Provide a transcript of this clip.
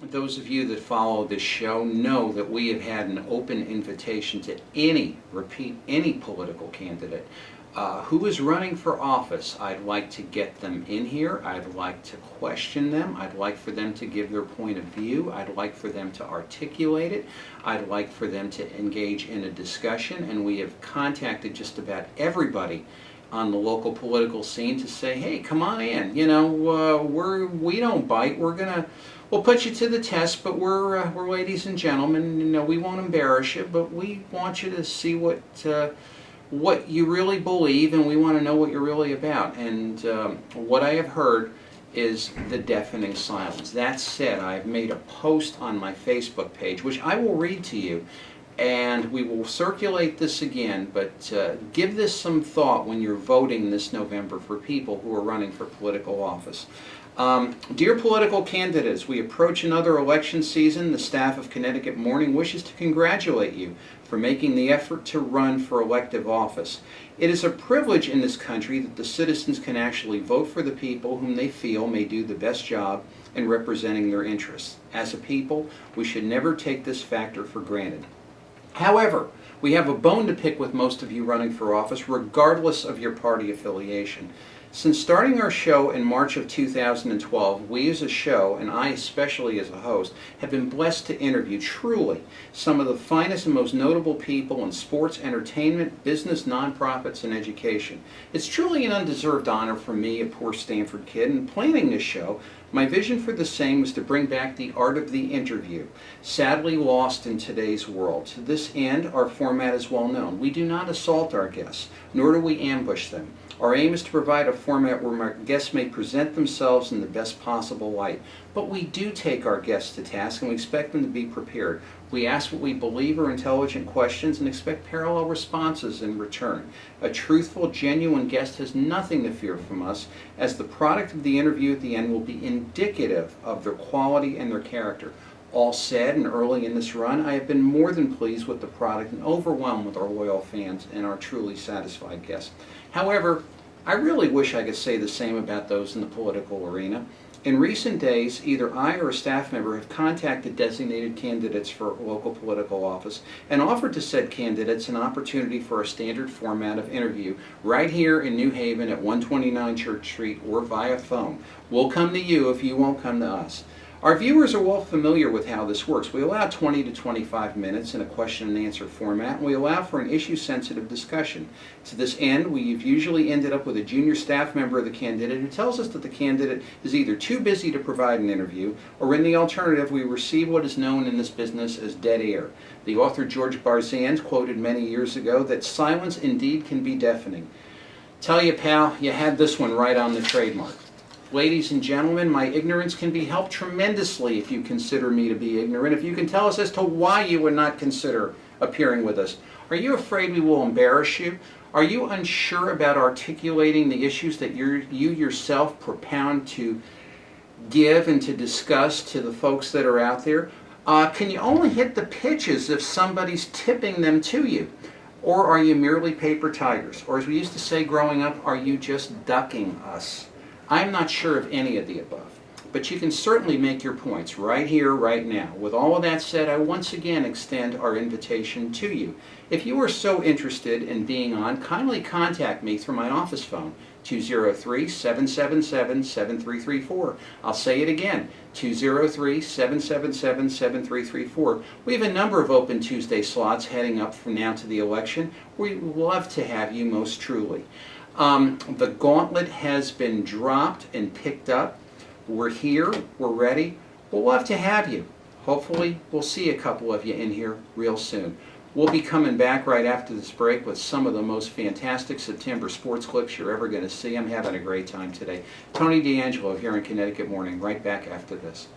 Those of you that follow this show know that we have had an open invitation to any political candidate who is running for office. I'd like to get them in here. I'd like to question them. I'd like for them to give their point of view. I'd like for them to articulate it. I'd like for them to engage in a discussion. And we have contacted just about everybody on the local political scene to say, hey, come on in. You know, we don't bite. We'll put you to the test, but we're ladies and gentlemen. You know, we won't embarrass you, but we want you to see what you really believe, and we want to know what you're really about. And what I have heard is the deafening silence. That said, I've made a post on my Facebook page, which I will read to you, and we will circulate this again, but give this some thought when you're voting this November for people who are running for political office. Dear political candidates, we approach another election season. The staff of Connecticut Morning wishes to congratulate you for making the effort to run for elective office. It is a privilege in this country that the citizens can actually vote for the people whom they feel may do the best job in representing their interests. As a people, we should never take this factor for granted. However, we have a bone to pick with most of you running for office, regardless of your party affiliation. Since starting our show in March of 2012, we as a show, and I especially as a host, have been blessed to interview truly some of the finest and most notable people in sports, entertainment, business, nonprofits, and education. It's truly an undeserved honor for me, a poor Stanford kid, and planning this show. My vision for the same was to bring back the art of the interview, sadly lost in today's world. To this end, our format is well known. We do not assault our guests, nor do we ambush them. Our aim is to provide a format where our guests may present themselves in the best possible light. But we do take our guests to task, and we expect them to be prepared. We ask what we believe are intelligent questions and expect parallel responses in return. A truthful, genuine guest has nothing to fear from us, as the product of the interview at the end will be indicative of their quality and their character. All said, and early in this run, I have been more than pleased with the product and overwhelmed with our loyal fans and our truly satisfied guests. However, I really wish I could say the same about those in the political arena. In recent days, either I or a staff member have contacted designated candidates for local political office and offered to said candidates an opportunity for a standard format of interview right here in New Haven at 129 Church Street or via phone. We'll come to you if you won't come to us. Our viewers are well familiar with how this works. We allow 20 to 25 minutes in a question and answer format, and we allow for an issue-sensitive discussion. To this end, we've usually ended up with a junior staff member of the candidate who tells us that the candidate is either too busy to provide an interview, or in the alternative, we receive what is known in this business as dead air. The author George Barzanz quoted many years ago that silence indeed can be deafening. Tell you, pal, you had this one right on the trademark. Ladies and gentlemen, my ignorance can be helped tremendously if you consider me to be ignorant, if you can tell us as to why you would not consider appearing with us. Are you afraid we will embarrass you? Are you unsure about articulating the issues that you yourself propound to give and to discuss to the folks that are out there? Can you only hit the pitches if somebody's tipping them to you? Or are you merely paper tigers? Or as we used to say growing up, are you just ducking us? I'm not sure of any of the above, but you can certainly make your points right here, right now. With all of that said, I once again extend our invitation to you. If you are so interested in being on, kindly contact me through my office phone, 203-777-7334. I'll say it again, 203-777-7334. We have a number of open Tuesday slots heading up from now to the election. We'd love to have you most truly. The gauntlet has been dropped and picked up. We're here, we're ready. We'll love to have you. Hopefully, we'll see a couple of you in here real soon. We'll be coming back right after this break with some of the most fantastic September sports clips you're ever going to see. I'm having a great time today. Tony DeAngelo here in Connecticut Morning, right back after this.